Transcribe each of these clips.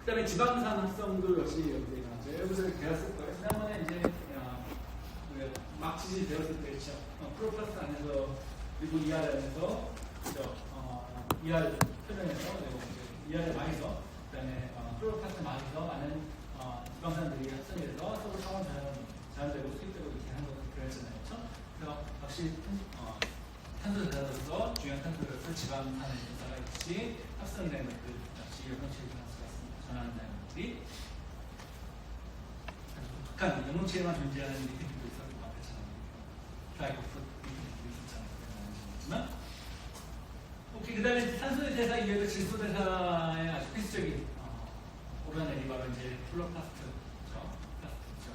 그 다음에 지방산 합성도 역시 여기서 일어나죠. 여기서 배웠을 거예요. 지난번에 이제 막 지질 배웠을 때 그렇죠. 프로플라스트 안에서 그리고 ER 안에서 그죠. ER 표면에서 그리고 ER 막에서 그다음에 프로플라스트 막에서 많은 지방산들이 합성이 돼서 서로 상호 자연되고 수입되고 이렇게 하는 것을 배웠잖아요. 그렇죠? 그래서 역시 탄소 대사로서 중요한 탄소로서 지방산의 대사가 있듯이 합성이 되는 것들 역시 영농체에 일어날 수가 있습니다. 전환한다는 것들이 독특한 영농체에만 존재하는 리피드도 있었고 그렇잖아요. 드라이고프 리피드도 있었잖아요. 오케이, 그 다음에 탄소의 대사 이외에도 질소 대사의 아주 필수적인 오르내리 바로 이제 플로플라스트죠. 플라스트죠.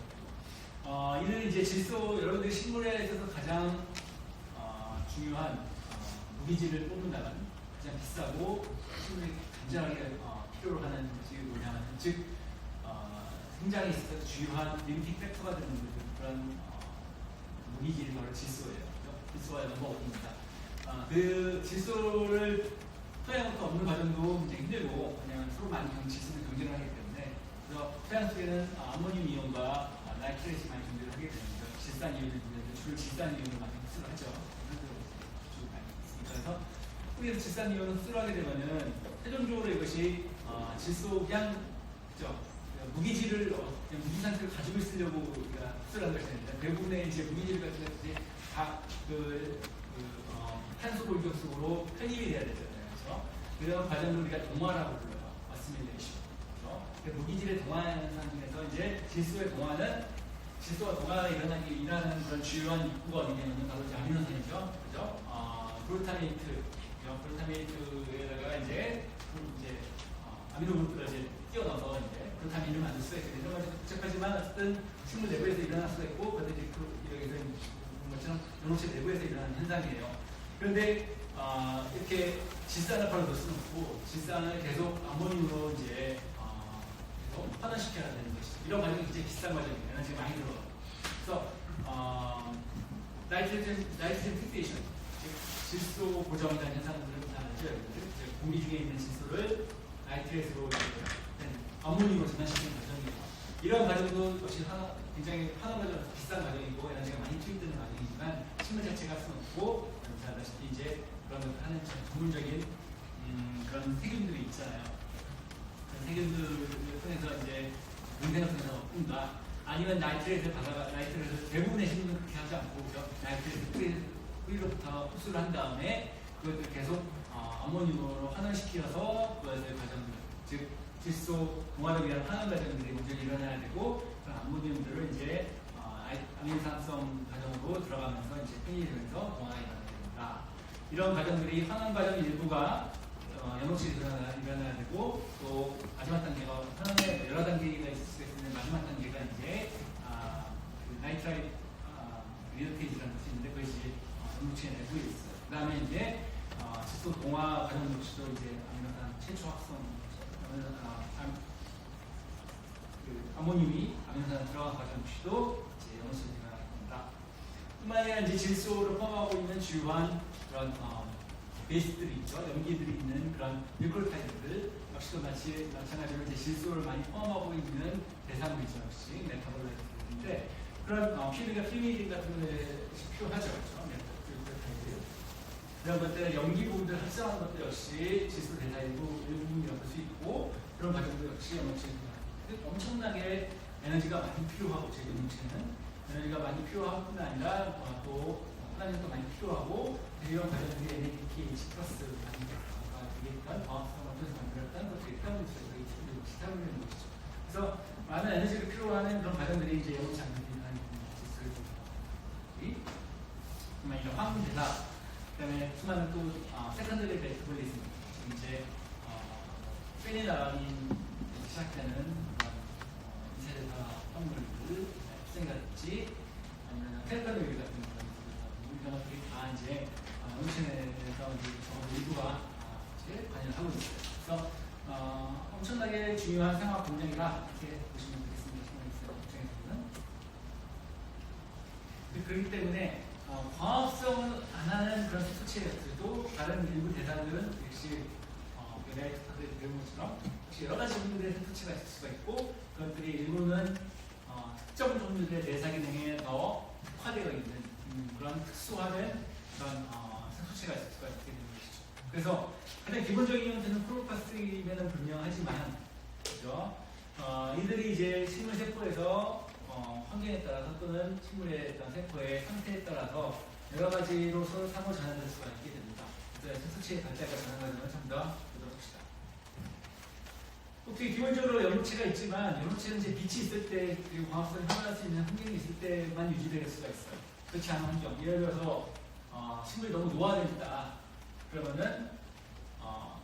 이는 이제 질소, 여러분들이 식물에 있어서 가장 중요한 무기질을 뽑는다면 가장 비싸고 식물이 간절하게 필요로 하는 것이 뭐냐면 즉 생장에 있어서 주요한 리미팅 팩터가 되는 그런 무기질이 바로 질소예요. 질소가 넘버원입니다. 그 질소를 토양부터 얻는 과정도 굉장히 힘들고 그냥 서로 많이 질소를 경쟁을 하기 때문에 그래서 토양 속에는 아모늄 이온과 나이트레이트가 많이 존재를 하게 됩니다. 질산 이온을 주로 질산 이온을 많이 흡수를 하죠. 그래서 우리가 질산 이온을 흡수를 하게 되면은 최종적으로 이것이 질소 그냥 무기질을 그냥 무기 상태를 가지고 있으려고 우리가 흡수를 하는 것이 아니라 대부분의 이제 무기질 같은 것들이 다 탄소 골격 속으로 편입이 돼야 되잖아요. 그래서 그런 과정을 우리가 동화라고 불러요. 어시밀레이션. 그래서 무기질의 동화 현상 중에서 이제 질소의 동화는 질소가 동화가 일어나는 그런 주요한 입구가 어디냐면 바로 이제 아미노산이죠. 그죠? 글루타메이트, 글루타메이트에다가 이제 아미노 그룹을 이제 끼워넣어서 이제 글루타민을 만들 수가 있어요. 이런 것이 복잡하지만 어쨌든 식물 내부에서 일어날 수가 있고, 그런데 이제 여기서 것처럼 영농체 내부에서 일어나는 현상이에요. 그런데 이렇게 질산을 바로 넣을 수는 없고 질산을 계속 아모늄으로 이제 계속 환원시켜야 되는 것이죠. 이런 과정이 굉장히 비싼 과정이에요. 에너지가 많이 들어가요. 그래서 나이트로젠 픽세이션, 즉 질소 고정이라는 현상들을 다 알죠. 공기 중에 있는 질소를 나이트레이트로 아모늄으로 전환시키는 과정이에요. 이런 과정도 역시 굉장히 환원 과정 비싼 과정이고 에너지가 많이 투입되는 과정이지만 식물 자체가 할 수는 없고 알다시피 이제 그런 것을 하는 전문적인 그런 세균들이 있잖아요. 그런 세균들을 통해서 이제 공생을 통해서 푼다. 아니면 나이트레이트를 받아가 나이트레이트를 대부분의 식물은 그렇게 하지 않고 나이트레이트 뿌리로부터 흡수를 한 다음에 그것을 계속 아모늄으로 환원시켜서 그것의 과정들, 즉 질소 동화력이라는 환원 과정들이 먼저 일어나야 되고 그런 아모늄들을 이제 아미노산성 과정으로 들어가면서 이제 편이 되면서 동화가 일어나야 됩니다. 이런 과정들이 환원 과정 일부가 영농체에 일어나야 되고 또 마지막 단계가 환원의 여러 단계가 있을 수 있는 마지막 단계가 이제 나이트라이트 리더테이지라는 것이 있는데 그것이 영농체 내부에 있어요. 그 다음에 이제 질소 동화 과정 역시도 이제 아미노산 최초 합성 아모늄이 아미노산 들어간 과정 역시도 이제 영농체에 일어납니다. 뿐만 아니라 이제 질소를 포함하고 있는 주요한 그런 베이스들이 있죠. 염기들이 있는 그런 뉴클레오타이드들 역시도 마찬가지로 이제 질소를 많이 포함하고 있는 대사물이죠. 역시 메타볼라이트인데 그런 피리딘 같은 것에 필요하죠. 그렇죠? 뉴클레오타이드. 그런 것들은 염기 부분들 합성하는 것도 역시 질소 대사 일부분이라고 볼 수 있고 그런 과정도 역시 영농체에 엄청나게 에너지가 많이 필요하고 제 영농체는 에너지가 많이 필요할 뿐 아니라 또 하나님도 많이 필요하고 이런 과정들이 NADPH 플러스 되겠던 과학성을 통해서 만들었던 것들이 타블릿는 것이죠. 그래서 많은 에너지를 필요하는 그런 과정들이 이제 영농체 안에 일어나는 질소의 정말 이런 황금 대사, 그다음에 수많은 또 세컨더리 메타볼리즘, 지금 이제 페니라닌 시작되는 이세대사 성분들, 수생가든지 아니면 텔레카노이드 같은 이런 것들이 다 이제 영농체에서 일부가 이제 관여를 하고 있어요. 그래서 엄청나게 중요한 생화 공정이라 이렇게 보시면 되겠습니다. 입장에서는. 그렇기 때문에 광합성을 안 하는 그런 수소체도 다른 일부 대사들은 역시 레이트들이 배우고 것처럼 역시 여러 가지 종류들의 색소체가 있을 수가 있고 그것들이 일부는 특정 종류들의 내사 기능에 더 특화되어 있는 그런 특수화된 그런 색소체가 있을 수가 있게 되는 것이죠. 그래서 가장 기본적인 형태는 크로플라스트임에는 분명하지만 그죠? 이들이 이제 식물 세포에서 환경에 따라서 또는 식물의 어떤 세포의 상태에 따라서 여러 가지로 서로 상호 전환될 수가 있게 됩니다. 그래서 색소체의 발달과 전환 과정을 좀 더 보도록 합시다. 어떻게 기본적으로 연료체가 있지만 연료체는 이제 빛이 있을 때 그리고 광합성이 활발할 수 있는 환경이 있을 때만 유지될 수가 있어요. 그렇지 않은 환경, 예를 들어서 식물이 너무 노화된다. 그러면은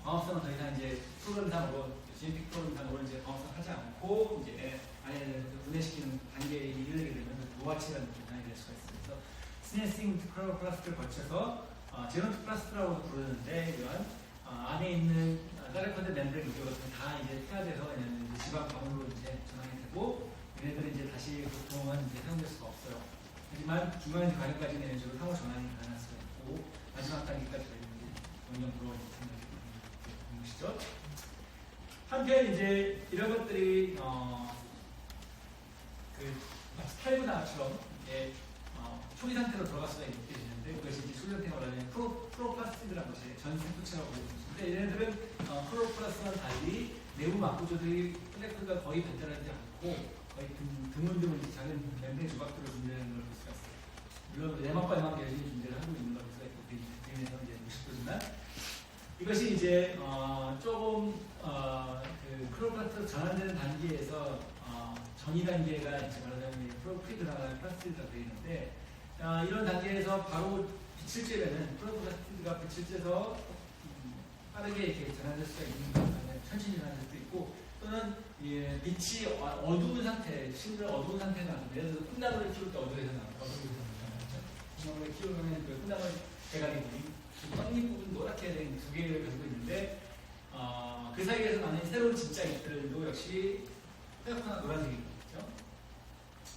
광합성은 더 이상 이제 프로그램상으로 지네틱 프로그램상으로 이제 광합성 하지 않고 이제 안에 분해시키는 단계에 이르게 되면 노화체라는 현상이 될 수가 있어요. 그래서 스네싱 크로플라스트를 거쳐서 제노트플라스트라고 부르는데 이런 안에 있는 사르코드 멤브레인 구조 같은 다 이제 폐화돼서 지방 방울로 이제 전환이 되고 얘네들은 이제 다시 보통은 이제 사용될 수가 없어요. 하지만 중간 과정까지는 이런 식으로 상호 전환이 가능할 수가 있고 마지막 단계까지 원형으로 되는 것이죠. 한편 이제 이런 것들이 스타일브나처럼 초기 상태로 들어갈 수가 있게 되는데 그것이 이제 초기 상태가 말하는 프로플라스티드라는 것이 전 생소체라고 부르는데 얘네들은 프로플라스와는 달리 내부 막구조들이 플래크가 거의 발달하지 않고 거의 드문드문 작은 멤브레인 조각들을 존재하는 걸 볼 수가 있어요. 물론 내막과 내막 여전히 존재를 하고 있는 걸 볼 수가 있고 그림에서 이제 무식도지만 이것이 이제 조금 그 크로플라스트로 전환되는 단계에서 전이 단계가 이제 말하자면 프로피드나 플라스티드가 되어 있는데 이런 단계에서 바로 빛을 쬐면은 크로플라스티드가 빛을 쬐서 빠르게 이렇게 전환될 수가 있는 거예요. 천천히 전환될 수도 있고 또는 빛이 어두운 상태, 식물 어두운 상태가 나는데 예를 들어서 꽃나무를 키울 때 어두워서 나와요. 꽃나무를 키우면 그 꽃나무 대가리 부분, 떡잎 부분 노랗게 된 두 개를 가지고 있는데 그 사이에서 나는 새로운 진짜 잎들도 역시 하얗거나 노란색이거든요.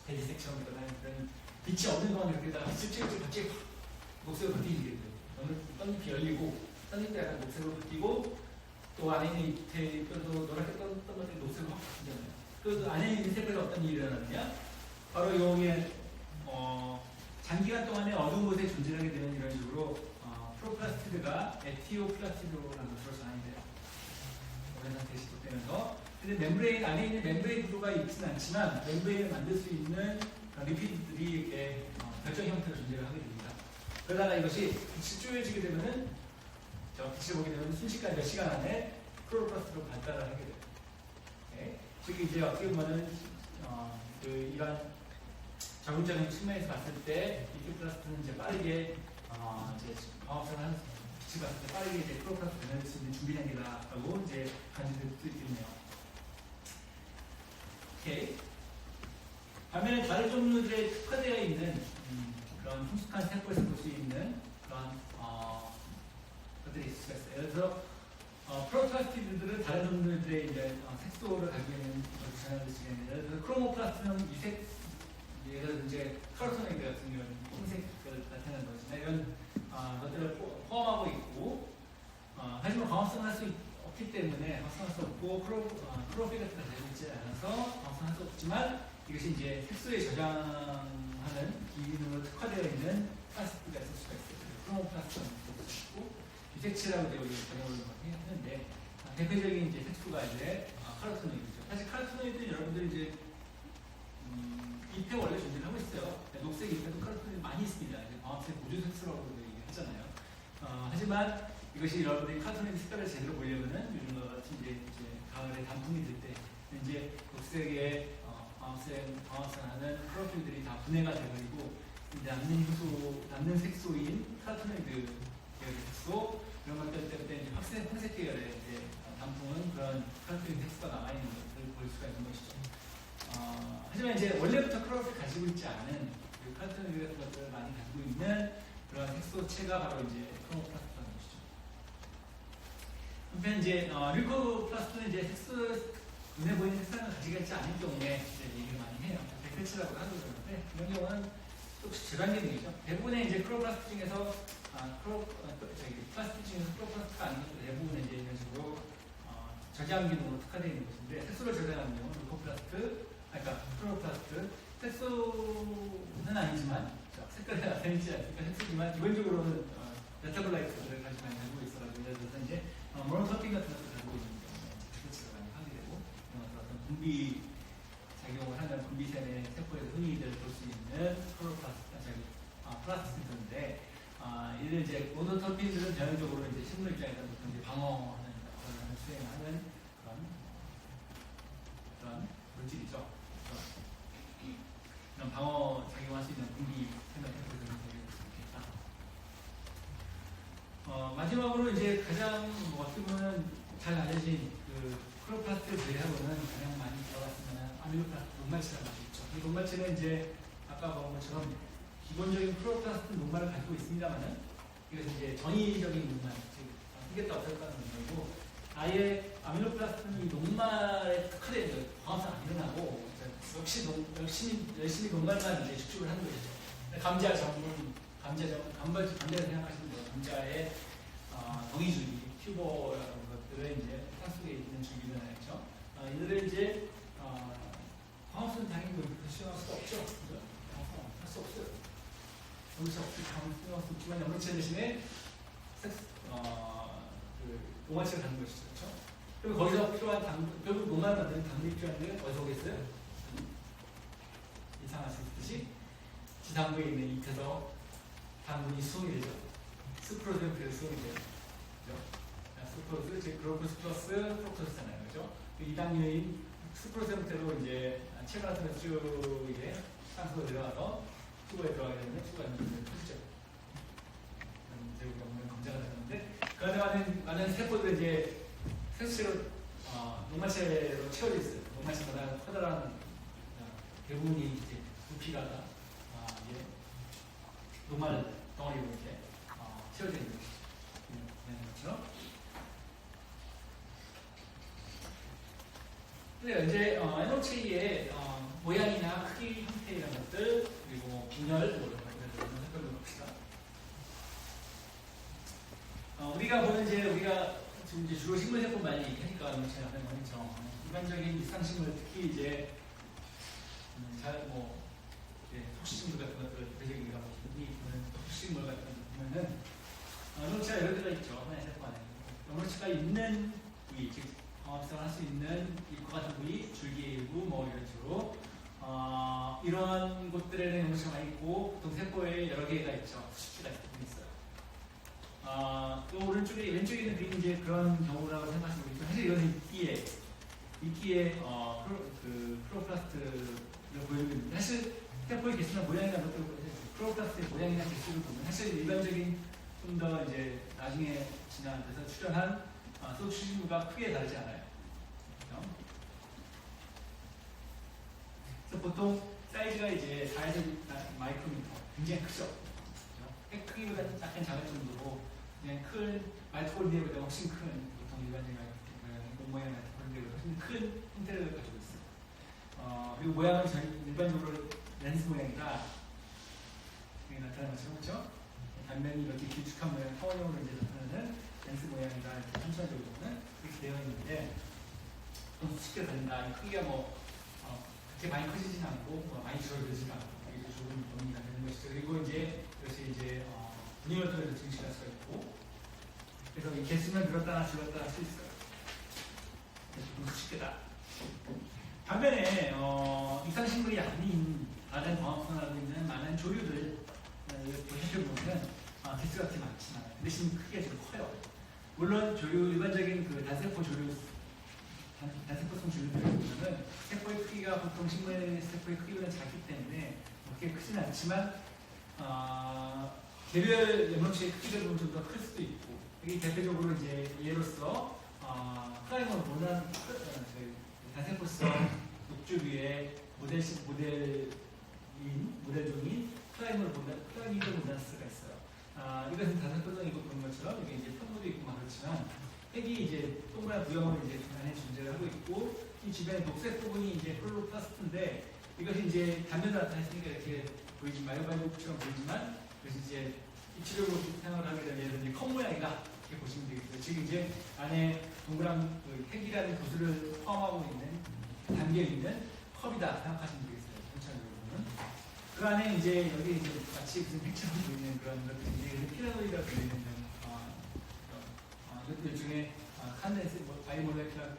베지색처럼 드러나는 그런 빛이 없는 동안 이렇게 다가 빛을 쬐고 갑자기 녹색으로 바뀌게 돼요. 어느 떡잎이 열리고 떡잎도 약간 녹색으로 바뀌고 또 안에 있는 잎도 노랗게 떴던 것들이 녹색으로 확 바뀌잖아요. 그 안에 있는 세포에서 어떤 일이 일어나느냐? 바로 여기에 장기간 동안에 어두운 곳에 존재하게 되는 이런 식으로 프로플라스티드가 에티오플라스티드라는 것으로 전환이 돼요. 오랜 상태에 지속되면서 근데 멤브레인 안에 있는 멤브레인 구조가 있지는 않지만 멤브레인을 만들 수 있는 리피드들이 결정 형태로 존재를 하게 됩니다. 그러다가 이것이 빛이 쪼여지게 되면은 빛을 보게 되면 순식간 몇 시간 안에 크로플라스트로 발달을 하게 돼요. 네? 즉 이제 어떻게 보면은 이런 적응적인 측면에서 봤을 때 이티오플라스트는 이제 빠르게 이제 광합성을 하는 빛을 봤을 때 빠르게 이제 크로플라스트 변화될 수 있는 준비 단계다라고 이제 간주될 수도 있겠네요. 오케이. 반면에 다른 종류들의 특화되어 있는 그런 성숙한 세포에서 볼 수 있는 그런 것들이 있을 수가 있어요. 예를 들어 프로플라스티드들은 다른 종류들의 이제 색소를 가지고 있는 것을 전환될 수 있는데 예를 들어 크로모플라스트는 유색 예를 들어 이제 카로토노이드 같은 경우는 흰색을 나타내는 것이나 이런 것들을 포함하고 있고 하지만 광합성을 할 수 없기 때문에 광합성할 수 없고 크로필 같은 걸 가지고 있지 않아서 광합성할 수 없지만 이것이 이제 색소에 저장하는 기능으로 특화되어 있는 플라스틱가 있을 수가 있어요. 크로모플라스트가 있을 수 있고 유색체라고 되어 있는 번역을 했는데 대표적인 이제 색소가 이제 카로토노이드죠. 사실 카로토노이드는 여러분들이 이제 잎에 원래 존재를 하고 있어요. 녹색 잎에도 카로토노이드 많이 있습니다. 광합성 보조색소라고 얘기하잖아요. 하지만 이것이 여러분들이 카로토노이드 색깔을 제대로 보려면은 요즘과 같이 이제 가을에 단풍이 들 때 이제 녹색의 광합성하는 크로필들이 다 분해가 되어버리고 남는 색소인 카로토노이드 색소 이런 것들 때문에 이제 황색 계열의 이제 단풍은 그런 카로토노이드 색소가 남아있는 것을 볼 수가 있는 것이죠. 하지만 이제 원래부터 크로필을 가지고 있지 않은 카로토노이드 같은 것들을 많이 가지고 있는 그런 색소체가 바로 이제 크로모플라스트라는 것이죠. 한편 이제 류코플라스트는 이제 색소 눈에 보이는 색상을 가지고 있지 않은 경우에 이제 얘기를 많이 해요. 백색체라고 하고 그러는데 이런 경우는 또 질환기능이죠. 대부분의 이제 크로플라스트 중에서 플라스틱 중에서 크로플라스트가 아닌 것들 대부분은 이제 이런 식으로 저장 기능으로 특화되어 있는 것인데 색소를 저장하는 경우는 루코플라스트, 그러니까 크로노플라스트, 색소는 아니지만 색깔이 아니지 않으니까 색소지만 기본적으로는 메타볼라이트를 가지고 있어가지고 예를 들어서 이제 모노터핀 같은 것을 가지고 있는 경우에 색소치가 많이 파괴되고 어떤 분비 작용을 하는 분비샘의 세포에서 흔히들 볼 수 있는 플라스틱인데 이들 이제 모노터핀들은 전형적으로 이제 식물 입장에서 이제 방어하는 역할을 수행하는 그런 물질이죠. 그런 방어 작용할 수 있는 분비샘의 세포에서 되게 좋겠다. 마지막으로 이제 가장 어떻게 보면 잘 알려진 그 크로플라스트를 제외하고는 가장 많이 들어갔으면 아미노플라스트 녹말치라는 것이 있죠. 이 녹말치는 이제 아까 본 것처럼 기본적인 크로플라스트 녹말을 가지고 있습니다만은 이것은 이제 전이적인 녹말, 즉 생겼다 없었다는 논문이고 아예 아미노플라스트는 이 녹말에 특화되어 있는 광합성 안 일어나고 열심히 녹말만 이제 축적을 하는 것이죠. 감자 전문, 감자를 생각하시는 거예요. 감자의 동위줄기, 튜버라는 것들은 이제 땅 속에 있는 줄기는 아니죠. 이들을 이제 광합성 당연히 수용할 수가 없죠. 그죠? 할 수 없어요. 염료체 없이 수용할 수 없지만 염료체 대신에 농화체를 갖는 것이죠. 그렇죠? 그럼 거기서 필요한 결국 농화를 만드는 당분이 필요한데 어디서 오겠어요? 이상하시듯이 지상부에 있는 잎에서 당분이 수송이 되죠. 스크로즈 형태로 수송이 돼요. 그죠? 스크로즈, 즉 글루코스 플러스 프룩토스잖아요. 그죠? 이 당류인 스크로즈 형태로 이제 체 같은 거 쭉 이제 땅속으로 내려가서 튜브에 들어가게 되면 튜브가 이제 터지죠. 제국이 없는 검자가 되는데 그 안에 많은 세포들 이제 색소체로 녹말체로 채워져 있어요. 녹말체보다 커다란 대부분이 이제 부피가 이제 녹말 덩어리로 이렇게 채워져 있는 것처럼. 근데 이제 NOC의 모양이나 크기, 형태 이런 것들 그리고 분열 이런 것들을 살펴봅시다. 우리가 보는 우리가 지금 이제 주로 식물세포 많이 얘기하니까 제가 하는 거죠. 일반적인 일상식물 특히 이제 톡식식물 같은 것들 대적이가 흔히 보는 톡식식물 같은 거 보면은 영양체가 여러 개가 있죠. 하나의 세포 안에 영양체가 있는 부위, 즉 광합성을 할 수 있는 잎과 같은 부위, 줄기의 일부 이런 식으로 이런 곳들에는 영양체가 많이 있고 보통 세포에 여러 개가 있죠. 수십개가 있어요. 또 오른쪽에 왼쪽에 있는 그림이 이제 그런 경우라고 생각하시면 되겠지만 사실 이것은 이끼의 크로플라스트를 보여주고 있는데 사실 세포의 개수나 모양이나 것들 크로플라스트의 모양이나 개수를 보면 사실 일반적인 좀 더 이제 나중에 지나면서 출현한 소추식물과 크게 다르지 않아요. 그렇죠? 그래서 보통 사이즈가 이제 4에서 마이크로미터 굉장히 크죠. 그렇죠? 크기보다 약간 작을 정도로 그냥 큰 마이토콘드리아보다 훨씬 큰 보통 일반적인 모양의 마이토콘드리아보다 훨씬 큰 형태를 가지고 있어요. 그리고 모양은 일반적으로 렌스 모양이다. 여기 나타나는 것처럼 그렇죠? 단면이 이렇게 길쭉한 모양, 타원형으로 이제 나타나는 렌스 모양이다. 이렇게 한천적으로는 이렇게 되어 있는데 좀 쉽게 된다. 크기가 그렇게 많이 커지진 않고 많이 줄어들지는 않고 이게 좋은 범위가 되는 것이죠. 그리고 이제 이것이 이제 분열을 통해서 증식할 수가 있고 그래서 이 개수는 늘었다나 줄었다 할 수 있어요. 그래서 쉽게다 반면에 이상식물이 아닌 다른 광합성을 하고 있는 많은 조류들 살펴보면 개수가 그렇게 많지 않아요. 대신 크기가 좀 커요. 물론 일반적인 그 단세포 조류, 단세포성 조류들을 보면 세포의 크기가 보통 식물의 세포의 크기보다 작기 때문에 그렇게 크지는 않지만 개별 염록체의 크기가 좀 더 클 수도 있고 여기 대표적으로 이제 예로서 클라이머를 보는 단세포성 녹조류의 모델종인 클라이미드 모나스가 있어요. 이것은 단세포성이고 보는 것처럼 이게 이제 편무도 있고 그렇지만 핵이 이제 동그란 부형으로 이제 안에 존재를 하고 있고 이 주변에 녹색 부분이 이제 클로로플라스트인데 이것이 이제 단면으로 나타났으니까 이렇게 보이지 마요바이브처럼 보이지만 그것이 이제 입체적으로 생각을 하게 되면 이제 컵 모양이다. 이렇게 보시면 되겠고요. 지금 이제 안에 동그란 그 핵이라는 구슬을 포함하고 있는 담겨 있는 컵이다 생각하시면 되겠어요. 전체적으로는 그 안에 이제 여기 이제 마치 무슨 핵처럼 보이는 그런 것들이 이제 피라노이드가 들리는 이것들 중에 칸덴세, 바이몰레큘러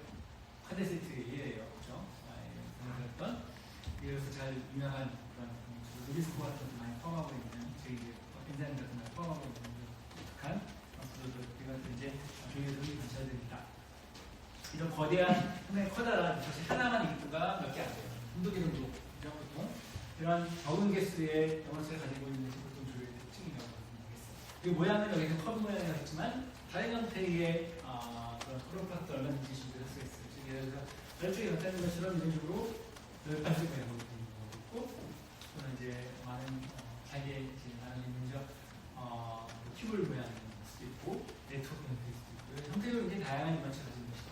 칸덴세이트예요, 그렇죠? 그런 그래서 잘 유명한 그런 루비스코 같은 것도 많이 포함하고 있는 저희 이제 엔자임 같은 걸 포함하고 있는 독특한 구조들 이것들 이제 조회를 관찰해야 됩니다. 이런 거대한 상당히 커다란 사실 하나만 있기가 몇 개 안 돼요. 한두 개 정도 보통 이런 적은 개수의 영원체를 가지고 있는 보통 조류의 특징이라고 보겠습니다. 이 모양은 여기서 컵 모양이라고 했지만 다른 형태의 그런 크로플라스도 얼마든지 준비할 수 있어요. 예를 들어서 별쪽에 나타내는 것처럼 이런 식으로 열반씩 모양으로 되는 경우도 있고 또는 이제 많은 자기의 많은 인문적 큐블 모양의 수도 있고 네트워크 형태일 수도 있고 형태적으로 굉장히 다양한 유관체를 가진 것이다.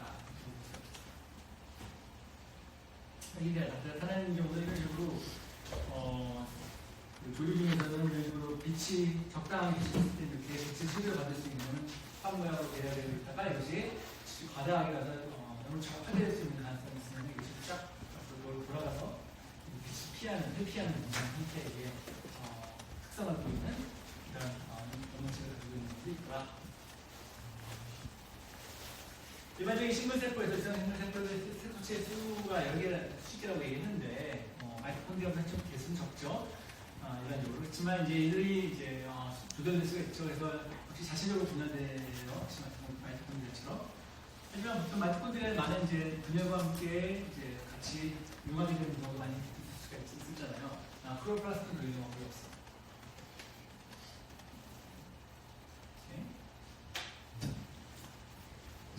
이게 나타나는 경우는 이런 식으로 조류 중에서는 이런 식으로 빛이 적당하게 비쳤을 때 이렇게 빛을 실제로 받을 수 있는 판 모양으로 되어야 되고 있다가 이것이 과다하게 가서 너무 적화될 수 있는 가능성이 있으면 이것이 쫙 앞으로 돌아가서 빛을 회피하는 형태의 특성을 보이는 이런 영문체를 가지고 있는 것도 있더라. 일반적인 식물세포에서 식물세포의 세포체의 수가 여러 개의 수치라고 얘기했는데 마이토콘드리아보다 좀 개수는 적죠. 일반적으로 그렇지만 이제 이들이 이제 조절될 수가 있죠. 그래서 혹시 자체적으로 분열돼요. 마이토콘드리아처럼. 하지만 보통 마이토콘드리아에 많은 이제 분열과 함께 이제 같이 융합이 되는 경우가 많이 있을 수가 있잖아요. 크로플라스트는 그런 경우가 거의 없어요.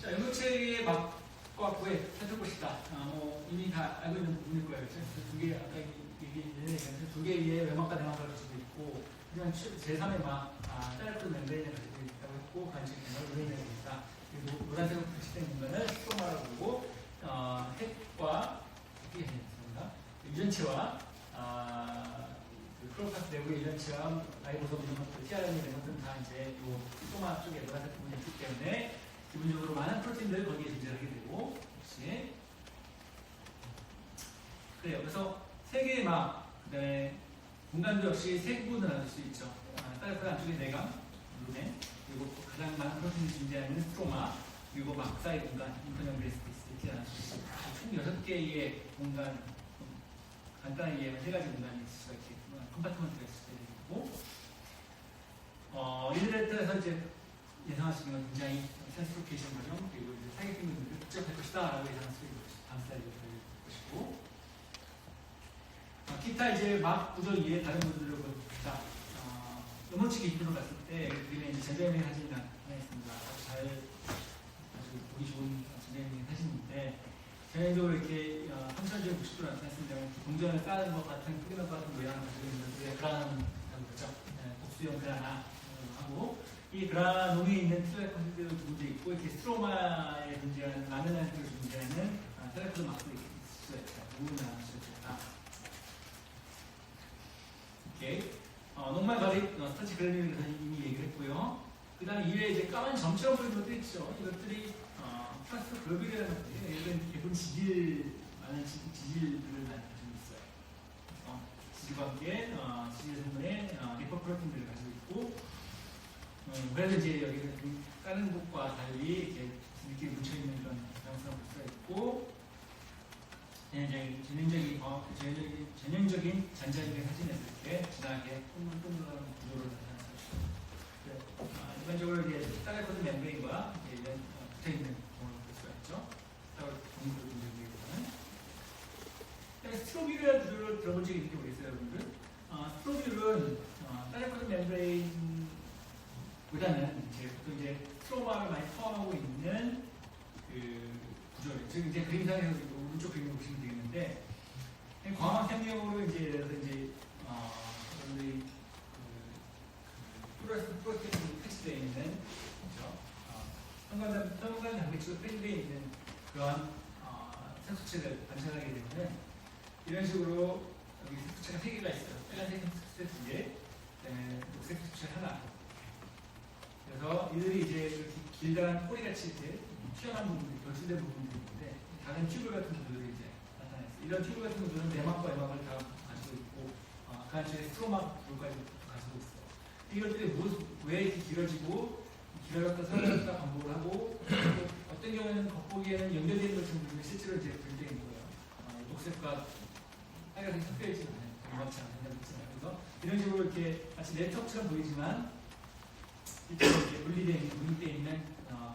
자, 연구체의 막과 구에 살펴봅시다. 이미 다 알고 있는 부분일 거예요. 두 개, 아까 얘기했는데, 두 개의 외막과 내막을 가지고 있고, 그냥 제3의 막, 셀프 멤브레인을 가지고 있다고 했고, 반칙 멤버를 우려내고 있다. 그리고 노란색으로 표시된 공간을 스토마라고 부르고, 핵과, 유전체와, 크로파스 내부의 유전체와 라이보솜 이런 것들, tRNA 이런 것들은 다 이제 이 스토마 쪽에 노란색 부분이 있기 때문에, 기본적으로 많은 프로틴들이 거기에 존재하게 되고, 역시. 그래요. 그래서 세 개의 막, 그 다음에 공간도 역시 세 구분을 나눌 수 있죠. 셀프 안쪽에 내강, 루멘, 그리고 가장 많은 프로틴이 존재하는 스트로마, 그리고 막 사이 공간, 인터넷 스페이스 이렇게 나눌 수 있습니다. 총 6개의 공간, 간단하게 얘기하면 3가지 공간이 있을 수가 있겠지만, 컴파트먼트가 있을 수가 있고, 이들에 따라서 이제 예상하시는 건 굉장히 센스로케이션 과정, 그리고 이제 사격 기능들을 복잡할 것이다 라고 예상할 수 있는 것이 다음 슬라이드에 보여줄 것이고, 기타 이제 막 구조 이외에 다른 구조를 봅시다. 음원치 기준으로 봤을 때 그림에 이제 전자현행 사진이 하나 있습니다. 아주 보기 좋은 전자현행 사진인데, 전형적으로 이렇게 3,660도 나타났습니다. 동전을 쌓는 것 같은, 크기만 같은 모양을 가지고 있는 그라나라고 그러죠. 복수형 그라나 하고, 이 그라놈에 있는 텔레코드 문제 있고, 이렇게 스트로마에 존재하는, 많은 양쪽에 존재하는 텔레코드 막도 있을 수가 있다. 부분을 나눌 수 있다. 오케이. 녹말 바리, 스타치 그래놀을 이미 얘기를 했고요. 그 다음에 이외에 이제 까만 점처럼 보이는 것도 있죠. 이것들이, 플라스틱 글로빌이라는 것들이 예쁜 많은 지질들을 많이 가지고 있어요. 지질과 함께, 지질 성분의 리포프로틴들을 가지고 있고, 그래서 이제 여기는 다른 곳과 달리 이렇게 묻혀있는 그런 양상을 볼 수가 있고, 전형적인 전자적인 사진에서 이렇게 진하게 동글동글한 구조를 나타낼 수 있습니다. 일반적으로 이제 셀프 멤브레인과 붙어있는 경우를 볼 수가 있죠. 동물 분석기보다는. 스트로비루라는 구조를 들어본 적이 있는지 모르겠어요, 여러분들. 스트로비루는 셀프 멤브레인 보다는 보통 이제 스트로마를 많이 포함하고 있는 그 구조를, 즉 이제 그림상에서 오른쪽 그림을 보시면 되겠는데, 광학 생명으로 이제 여러분들이 프로틴이 패치되어 있는, 그렇죠? 현관단 단백질로 패치되어 있는 그런 색소체를 관찰하게 되면 이런 식으로 여기 색소체가 3개가 있어요. 빨간색 색소체 2개, 녹색 색소체 하나. 그래서 이들이 이제 이렇게 길다란 꼬리같이 이렇게 튀어나온 부분들이 결실된 부분들이 있는데 다른 튜브 같은 부분들이 이제 나타났어요. 이런 튜브 같은 부분들은 내막과 외막을 다 가지고 있고 그 안쪽에 스트로막 부분까지 가지고 있어요. 이것들이 왜 이렇게 길어지고 길어졌다 서늘졌다 반복을 하고 어떤 경우에는 겉보기에는 연결되는 것처럼 보이면 실제로 이제 불대인 거예요. 녹색과 빨간색이 섞여 있지는 않아요. 정확치 않은 그래서 이런 식으로 이렇게 마치 네트워크처럼 보이지만 이렇게 분리되어 있는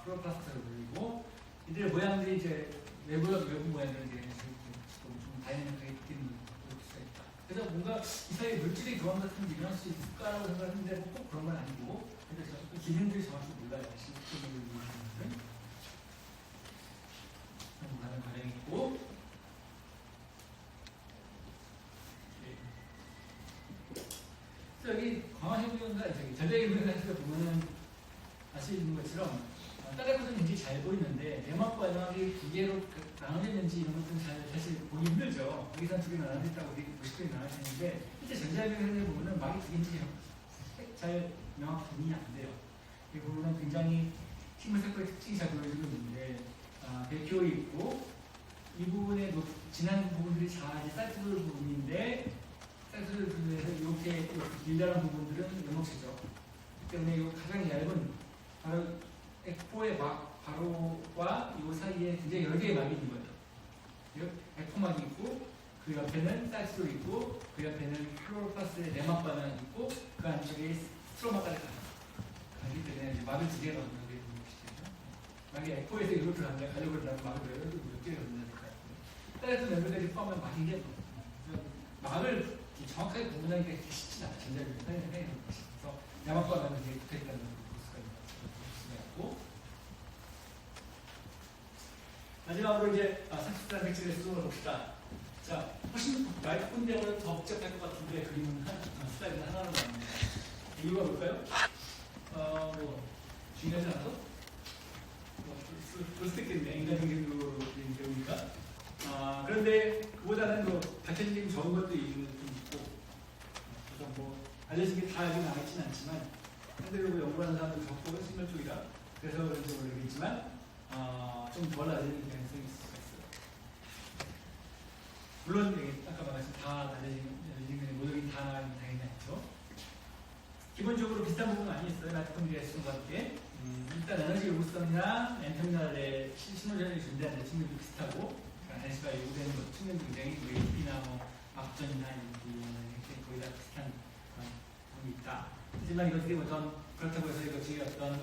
플로라플라스트를 불리고 이들의 모양들이 이제 외부 모양들은 이제 좀 다이내믹하게 바뀌는 수가 있다. 그래서 뭔가 이 사이에 물질의 교환 같은 게 일어날 수 있을까라고 생각하는데 꼭 그런 건 아니고 그래서 기능들이 정확히 몰라요. 실질적으로 보시는 다른 가령이 있고 그래서 여기 광학해부연사 전자기부연사에서 보면은 아시는 것처럼 따라붙은 굉장히 잘 보이는데 내막과 외막이 두 개로 나눠졌는지 이런 것들은 사실 보기 힘들죠. 여기서 두 개 나눠졌다고 우리 90분이 나눠졌는데 실제 전자기부연사에 보면은 막이 두 개인지 잘 명확히 분이 안 돼요. 이 부분은 굉장히 식물 세포의 특징이 잘 보여지고 있는데 백효이 있고 이 부분에 진한 부분들이 잘 쌀뜨물 부분인데 쌀뜨물 부분에서 이렇게 길다란 부분들은 외목체죠. 그렇기 때문에 이 가장 얇은 바로 에코의 막 바로와 이 사이에 굉장히 여러 개의 막이 있는 거예요. 에코막이 있고 그 옆에는 쌀뜨물 있고 그 옆에는 플로로플라스의 내막 반응이 있고 그 안쪽에 스트로마까지 가기 때문에 막을 두 개가 있는 게 있는 것이죠. 만약에 에코에서 이렇게 가려고 하면 막을 몇 개가 있는 것 같아요. 따라서 멤버들이 포함한 막인 게 막을 정확하게 구분하기가 이렇게 쉽지 않아요. 전자기를 사용하는 것이. 그래서 내막과 막은 게 붙어있다는 걸 볼 수가 있고 마지막으로 이제 산수단 백질의 수동을 봅시다. 자, 훨씬 말뿐대로 더 복잡할 것 같은데 그림은 슬라이드 하나로 나옵니다. 이유가 뭘까요? 중요하지 않아서? 그럴 수도 있겠네. 인간적인 경우니까. 그런데 그보다는 밝혀진 게 적은 것도 좀 있고, 그래서 알려진 게 다 아직 남아있지는 않지만, 상대적으로 연구하는 사람들 적고 식물 쪽이라 그래서 그런지 모르겠지만, 좀 덜 알려진 가능성이 있을 수가 있어요. 물론, 아까 말했듯이 다 알려진 모델이 다 당연히 않죠. 기본적으로 비슷한 부분은 많이 있어요. 마이토콘드리아스와 함께. 일단 에너지 요구성이나 엔터미널의 신호전이 존재하는 측면도 비슷하고, 에너지가 요구되는 측면도 굉장히 ATP나 막전이나 이런 거의 다 비슷한 부분이 있다. 하지만 이것들이 그렇다고 해서 이것이 어떤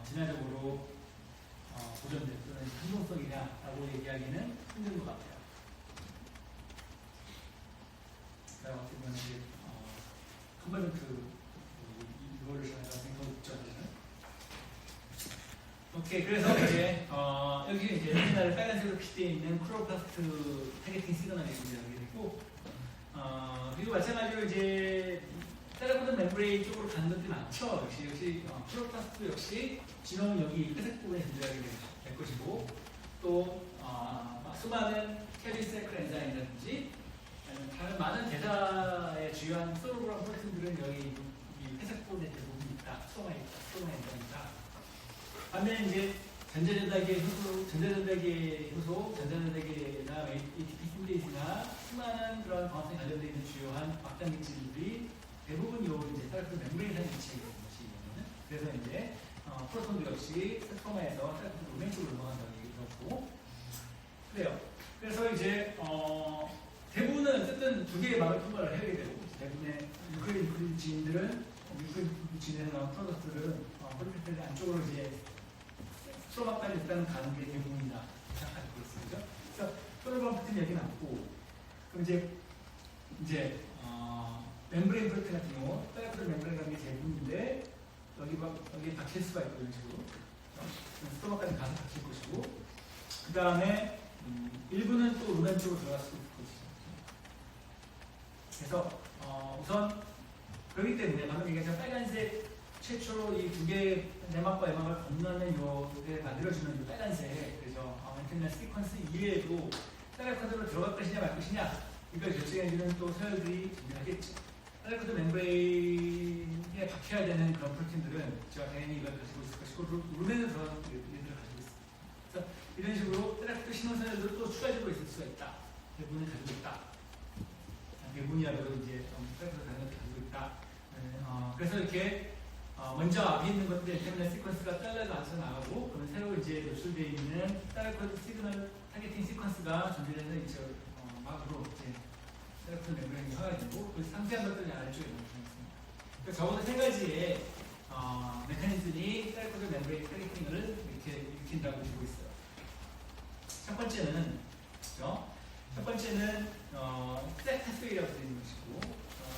진화적으로 보존된 또는 행동성이냐라고 얘기하기는 힘든 것 같아요. 그러니까 어떻게 보면 이제 컴포넌트 이거를 생각하고 있죠. 오케이, 그래서 이제 여기 이제 옛날에 빨간색으로 표시되어 있는 크로플라스트 타겟팅 시그널이 존재하게 되고 그리고 마찬가지로 이제 테라코든 멤브레인 쪽으로 가는 것들이 많죠. 역시 크로플라스트 역시 진홍은 여기 회색 부분에 존재하게 될 것이고 또 수많은 캐리셀클 엔자임이라든지 다른 많은 대사의 주요한 솔로그램 프로틴들은 여기 이 회색 부분에 대부분 있다. 스토마 엔자임이다. 반면에 이제 전자전달계 효소, 전자전달계나 ATP 심리이나 수많은 그런 광합성에 관련되어 있는 주요한 막단기질들이 대부분 이제 셀프 멤브레인상에 위치해 있는 것이거든요. 그래서 이제 프로톤도 역시 스토마에서 셀프 도메인 쪽으로 넘어간다는 얘기를 들었고 그래요. 그래서 이제 대부분은 어쨌든 두 개의 막을 통과를 해야 되고 대부분의 유클리드 지인들은 유클리드 지인에서 나온 프로덕트들은 폴리페펠 안쪽으로 이제 스트로마까지 일단 가는 게 대부분이다 생각하고 있습니다. 그래서 프로그램 같은 얘기는 없고 그럼 이제 멤브레인 프로틴 같은 경우 셀프 멤브레인 가는 게 대부분인데 여기 닫힐 수가 있고 이런 식으로 스트로마까지 가서 닫힐 것이고 그 다음에 일부는 또 루멘 쪽으로 들어갈 수도 있을 것이죠. 그래서 우선 그렇기 때문에 방금 얘기한 빨간색 최초로 이 두 개의 내막과 외막을 건너는 요게 만들어주는 이 빨간색 그래서 엔테미널 시퀀스 이외에도 셀렉터드로 들어갈 것이냐 말 것이냐 이걸 결정해주는 또 서열들이 존재하겠죠. 셀렉트 멤브레인에 박혀야 되는 그런 프로틴들은 제가 당연히 이걸 가지고 있을 것이고 룸에는 그런 얘들을 가지고 있습니다. 그래서 이런 식으로 셀렉트 신호선에도 또 추가적으로 있을 수가 있다. 대부분을 가지고 있다. 대부분이라도 이제 셀렉트 다른 것을 가지고 있다. 그래서 이렇게 먼저 앞에 있는 것들 때문에 시퀀스가 잘라서 나가고 그러면 새로 이제 노출되어 있는 셀렉트 시그널 타겟팅 시퀀스가 존재되는 이제 막으로 이제 셀렉트 멤브레인이 허가가 되고 그 상세한 것들은 아래쪽에 나타났습니다. 그러니까 적어도 세 가지의 메커니즘이 셀렉트 멤브레인 타겟팅을 이렇게 일으킨다고 보고 있어요. 첫 번째는 그렇죠? 첫 번째는 색 패스웨이라고 되는 것이고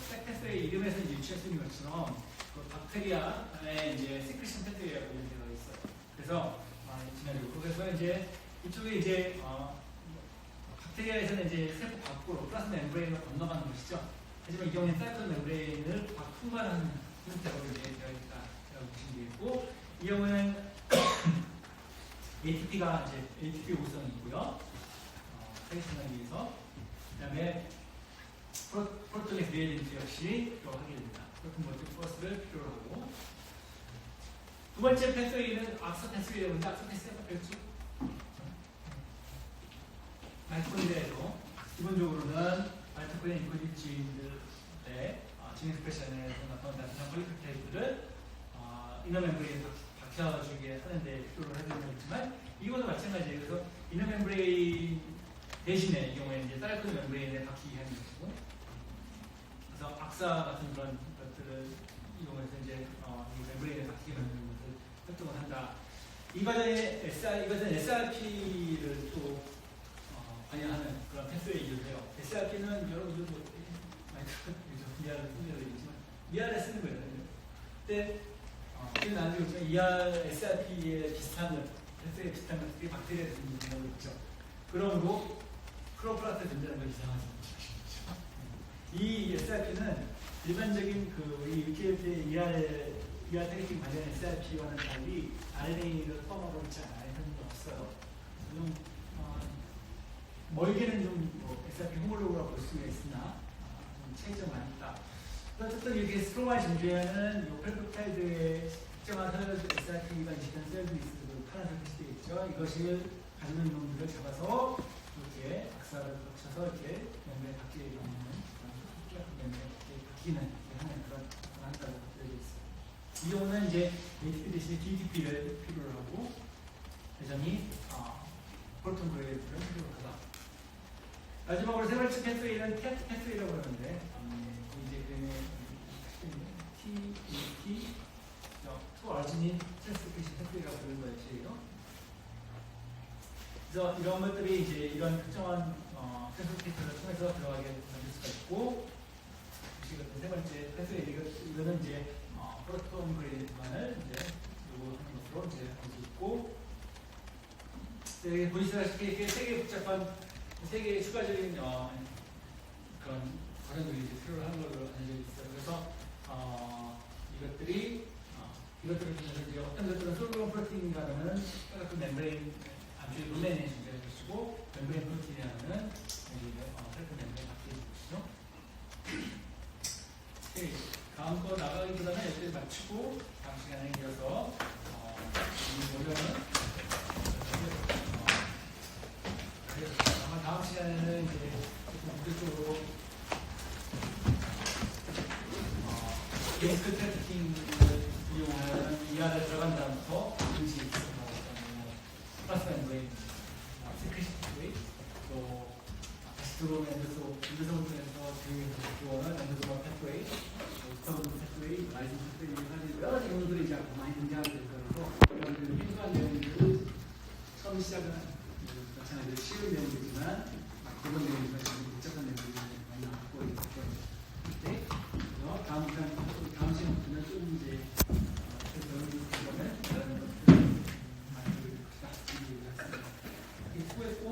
색 패스웨이 이름에서 유추할 수 있는 것처럼 그 박테리아의 이제 시크리션 패스웨이라고 되어 있어요. 그래서 그래서 이제 이쪽에 이제 박테리아에서는 이제 세포 밖으로 플라스마 멤브레인을 건너가는 것이죠. 하지만 이 경우에는 셀렉트 멤브레인을 풍부하는 형태로 이제 되어 있다라고 보시면 되겠고 이 경우는 ATP가 이제 ATP 우선이고요. 타겟팅하기 위해서 그다음에 프로톤의 그레이디언트 역시 필요하게 됩니다. 프로톤 멀티 포스를 필요로 하고 두 번째 패스웨이는 악서 패스웨이라고 하는데 악서 패스웨이가 별주 마이토콘드리아에서 기본적으로는 마이토콘드리아 인코딩 지인들의 진 익스프레션에서 나타나는 폴리페타이드를 이너 멤브레인에 박혀주게 하는데 필요로 해드리는 거지만 이것도 마찬가지예요. 그래서 이너 멤브레인 대신에 이 경우에 이제 셀렉트 멤브레인에 박히게 하는 것이고 그래서 악사 같은 그런 것들을 이용해서 이제 이 멤브레인에 박히게 만드는 것을 활동을 한다. 이 과정에 이것은 SRP를 또 관여하는 그런 패스웨이를 해요. SRP는 여러분들 뭐 많이 미아를 쓰는 거 있지만 미아를 쓰는 거예요. 근데 지금 나중에 보시면 SRP에 비슷한 패스웨이 비슷한 것들이 박테리아에 존재하고 있죠. 그러므로 크로플라스에 존재하는 건 이상하지 않죠. 이 SRP는 일반적인 그 우리 유기체 ER 타겟팅 관련 SRP와는 달리 RNA를 포함하고 있지 않아요. 현재 없어요. 좀 멀게는 좀 SRP 호몰로그라고 볼 수가 있으나 좀 차이점이 많이 있다. 어쨌든 이렇게 스트로마에 존재하는 이 펠프타이드의 특정한 SRP가 인식하는 셀들이 있어요. 파란색 표시되어 있죠. 이것을 가지고 있는 놈들을 잡아서 이렇게 악사를 붙여서 이렇게 멤브레인 바뀌게 되는 멤브레인 바뀌는 하는 그런 한다고 되어 있어요. 이 경우는 이제 ATP 대신에 DTP를 필요로 하고 여전히 프로톤 그레이드를 필요로 하다. 마지막으로 세 번째 패스웨이는 캣 패스웨이라고 하는데 이제 TAT 투아르지닌 트랜스크리션 패스웨이라고 부르는 것이에요. 그래서 이런 것들이 이제 이런 특정한 트랜스크리션을 통해서 들어가게 만들 수가 있고 세 번째 패스웨이 이거는 이제 프로톤 그레이드만을 이제 요구하는 것으로 이제 알고 있고 보시다시피 이렇게 되게 복잡한 세 개의 추가적인 그런 과정들이 이제 필요로 하는 걸로 알려져 있어요. 그래서 이것들을 통해서 이제 어떤 것들은 솔로몬 프로틴이라는 그 멤브레인 안쪽에 룸메인에 존재할 것이고 멤브레인 프로틴이라는 셀프 멤브레인 밖에 있는 것이죠. 다음 거 나가기보다는 여기를 맞추고 다음 시간에 이어서 이 모델은 아마 다음 시간에는 이제 본격적으로 데스크 트래킹을 이용하는 ER에 들어간 다음부터 음식, 플러스 멤브레인, 시크릿 웨이, 또 다시 들어오는 엔드소을 통해서 들어오는 엔드소 패스웨이, 스타운 패스웨이, 라이징 패스웨이 여러 가지 경우들이 이제 많이 등장하게 될 거라서 이런 필수한 내용들을 처음 시작은 마찬가지로 쉬운 내용이지만 기본 내용이지만 복잡한 내용들이 많이 나오고 있을 거예요. 네? 다음 시간부터는 좀 이제 그러면 다른 것들 많이 들을 것이다. 수고했고